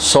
100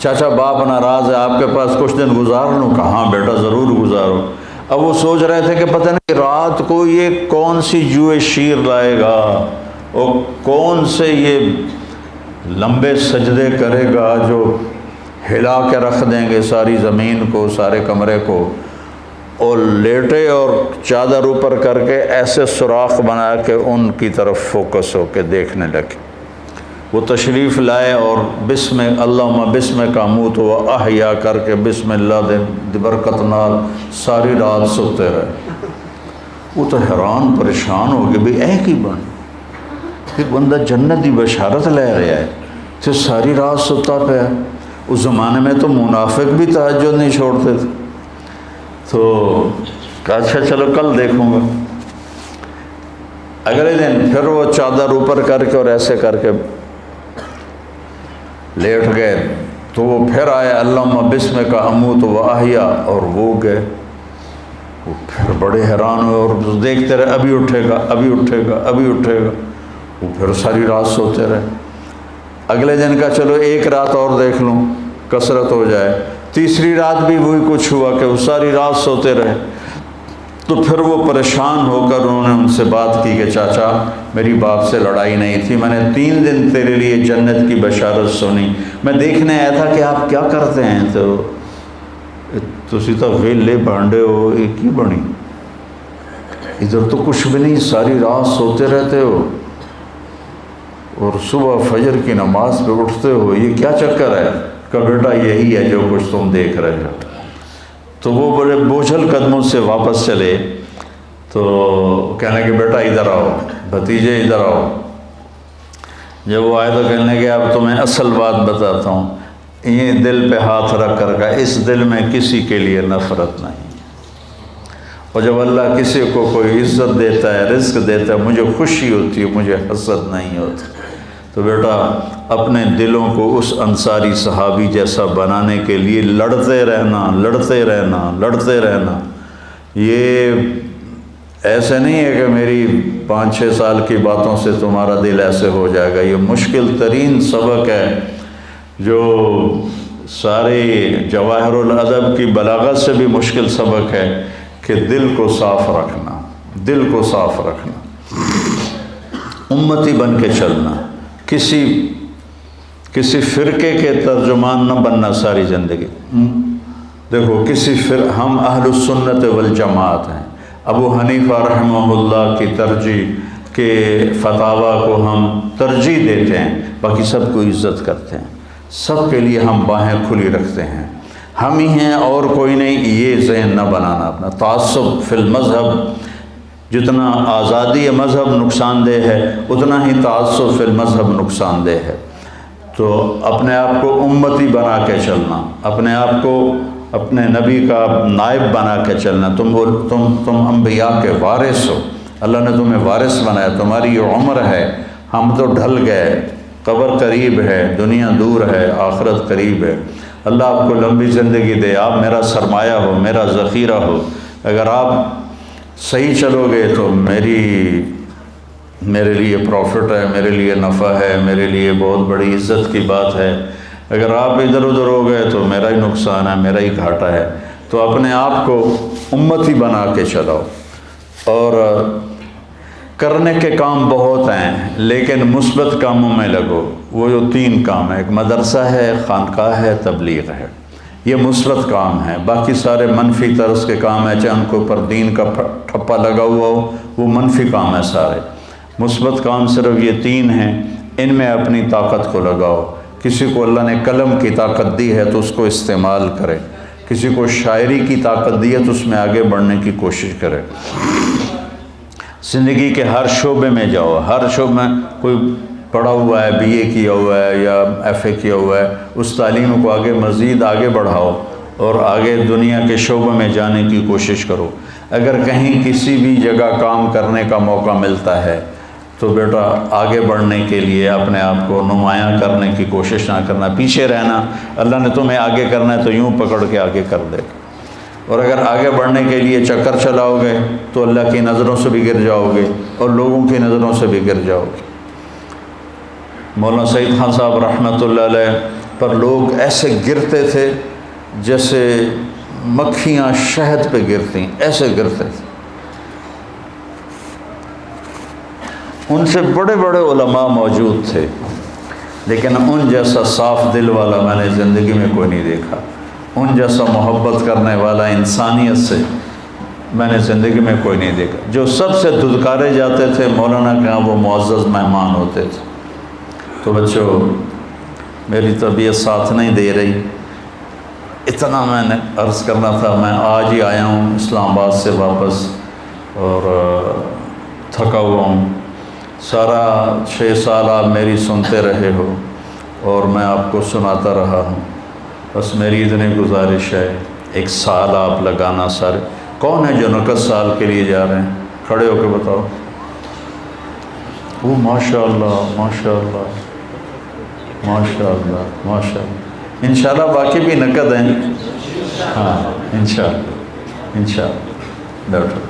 چاچا باپ ناراض ہے، آپ کے پاس کچھ دن گزار لوں؟ کہاں بیٹا ضرور گزارو۔ اب وہ سوچ رہے تھے کہ پتہ نہیں رات کو یہ کون سی جوئے شیر لائے گا اور کون سے یہ لمبے سجدے کرے گا جو ہلا کے رکھ دیں گے ساری زمین کو، سارے کمرے کو، اور لیٹے اور چادر اوپر کر کے ایسے سوراخ بنا کے ان کی طرف فوکس ہو کے دیکھنے لگے۔ وہ تشریف لائے اور بسم اللہم بسم کا اموت و احیا کر کے بسم اللہ دے برکت نال ساری رات سوتے رہے۔ وہ تو حیران پریشان ہو گئے، بھئی اے کی بن پھر بندہ جنت دی بشارت لے رہا ہے تو ساری رات سوتا پیا۔ اس زمانے میں تو منافق بھی تہجد نہیں چھوڑتے تھے۔ تو کہا اچھا چلو کل دیکھوں گا۔ اگلے دن پھر وہ چادر اوپر کر کے اور ایسے کر کے لیٹ گئے، تو وہ پھر آئے اللہم بسم کا اموت و احیا، اور وہ گئے۔ وہ پھر بڑے حیران ہوئے اور دیکھتے رہے ابھی اٹھے گا ابھی اٹھے گا ابھی اٹھے گا۔ وہ پھر ساری رات سوتے رہے۔ اگلے دن کا چلو ایک رات اور دیکھ لوں، کثرت ہو جائے۔ تیسری رات بھی وہی کچھ ہوا کہ وہ ساری رات سوتے رہے۔ تو پھر وہ پریشان ہو کر انہوں نے ان سے بات کی کہ چاچا میری باپ سے لڑائی نہیں تھی، میں نے 3 دن تیرے لیے جنت کی بشارت سنی، میں دیکھنے آیا تھا کہ آپ کیا کرتے ہیں، تو تسی تو ویلے بانڈے ہو، یہ کی بنی، ادھر تو کچھ بھی نہیں، ساری رات سوتے رہتے ہو اور صبح فجر کی نماز پہ اٹھتے ہو، یہ کیا چکر ہے؟ کہ بیٹا یہی ہے جو کچھ تم دیکھ رہے ہو۔ تو وہ بڑے بوجھل قدموں سے واپس چلے، تو کہنے کہ بیٹا ادھر آؤ، بھتیجے ادھر آؤ۔ جب وہ آئے تو کہنے کہ اب تمہیں اصل بات بتاتا ہوں، یہ دل پہ ہاتھ رکھ کر کہا اس دل میں کسی کے لیے نفرت نہیں، اور جب اللہ کسی کو کوئی عزت دیتا ہے، رزق دیتا ہے، مجھے خوشی ہوتی ہے، مجھے حسد نہیں ہوتی۔ تو بیٹا اپنے دلوں کو اس انصاری صحابی جیسا بنانے کے لیے لڑتے رہنا لڑتے رہنا لڑتے رہنا۔ یہ ایسے نہیں ہے کہ میری 5-6 سال کی باتوں سے تمہارا دل ایسے ہو جائے گا۔ یہ مشکل ترین سبق ہے جو سارے جواہر الادب کی بلاغت سے بھی مشکل سبق ہے، کہ دل کو صاف رکھنا، دل کو صاف رکھنا، امتی بن کے چلنا، کسی فرقے کے ترجمان نہ بننا ساری زندگی۔ دیکھو ہم اہل السنت والجماعت ہیں، ابو حنیفہ رحمہ اللہ کی ترجیح کے فتاویٰ کو ہم ترجیح دیتے ہیں، باقی سب کو عزت کرتے ہیں، سب کے لیے ہم باہیں کھلی رکھتے ہیں، ہم ہی ہیں اور کوئی نہیں، یہ ذہن نہ بنانا اپنا۔ تعصب فی المذہب، جتنا آزادی مذہب نقصان دہ ہے اتنا ہی تعصب فی المذہب نقصان دہ ہے۔ تو اپنے آپ کو امتی بنا کے چلنا، اپنے آپ کو اپنے نبی کا نائب بنا کے چلنا۔ تم انبیاء کے وارث ہو، اللہ نے تمہیں وارث بنایا، تمہاری یہ عمر ہے، ہم تو ڈھل گئے، قبر قریب ہے، دنیا دور ہے، آخرت قریب ہے۔ اللہ آپ کو لمبی زندگی دے، آپ میرا سرمایہ ہو، میرا ذخیرہ ہو۔ اگر آپ صحیح چلو گے تو میرے لیے پروفٹ ہے، میرے لیے نفع ہے، میرے لیے بہت بڑی عزت کی بات ہے۔ اگر آپ ادھر ادھر ہو گئے تو میرا ہی نقصان ہے، میرا ہی گھاٹا ہے۔ تو اپنے آپ کو امتی بنا کے چلاؤ، اور کرنے کے کام بہت ہیں لیکن مثبت کاموں میں لگو۔ وہ جو 3 کام ہیں، ایک مدرسہ ہے، خانقاہ ہے، تبلیغ ہے، یہ مثبت کام ہے۔ باقی سارے منفی طرز کے کام ہیں، چاہے ان کے اوپر دین کا ٹھپا لگا ہوا ہو، وہ منفی کام ہے سارے۔ مثبت کام صرف یہ 3 ہیں، ان میں اپنی طاقت کو لگاؤ۔ کسی کو اللہ نے قلم کی طاقت دی ہے تو اس کو استعمال کرے، کسی کو شاعری کی طاقت دی ہے تو اس میں آگے بڑھنے کی کوشش کرے۔ زندگی کے ہر شعبے میں جاؤ، ہر شعبے میں کوئی پڑھا ہوا ہے، BA کیا ہوا ہے یا FA کیا ہوا ہے، اس تعلیم کو آگے مزید آگے بڑھاؤ اور آگے دنیا کے شعبے میں جانے کی کوشش کرو۔ اگر کہیں کسی بھی جگہ کام کرنے کا موقع ملتا ہے تو بیٹا آگے بڑھنے کے لیے اپنے آپ کو نمایاں کرنے کی کوشش نہ کرنا، پیچھے رہنا۔ اللہ نے تمہیں آگے کرنا ہے تو یوں پکڑ کے آگے کر دے گا، اور اگر آگے بڑھنے کے لیے چکر چلاؤ گے تو اللہ کی نظروں سے بھی گر جاؤ گے اور لوگوں کی نظروں سے بھی گر جاؤ گے۔ مولانا سعید خان صاحب رحمۃ اللہ علیہ پر لوگ ایسے گرتے تھے جیسے مکھیاں شہد پہ گرتی، ایسے گرتے تھے۔ ان سے بڑے بڑے علماء موجود تھے، لیکن ان جیسا صاف دل والا میں نے زندگی میں کوئی نہیں دیکھا، ان جیسا محبت کرنے والا انسانیت سے میں نے زندگی میں کوئی نہیں دیکھا۔ جو سب سے دھدکارے جاتے تھے مولانا کے ہاں وہ معزز مہمان ہوتے تھے۔ تو بچوں، میری طبیعت ساتھ نہیں دے رہی، اتنا میں نے عرض کرنا تھا۔ میں آج ہی آیا ہوں اسلام آباد سے واپس، اور تھکا ہوا ہوں۔ سارا 6 سال آپ میری سنتے رہے ہو اور میں آپ کو سناتا رہا ہوں، بس میری اتنی گزارش ہے، 1 سال آپ لگانا سارے۔ کون ہے جو 29 سال کے لیے جا رہے ہیں؟ کھڑے ہو کے بتاؤ۔ وہ ماشاء اللہ ماشاء اللہ ماشاء اللہ ماشاء اللہ۔ انشاءاللہ باقی بھی نقد ہیں، ہاں انشاءاللہ انشاءاللہ۔ بیٹھو۔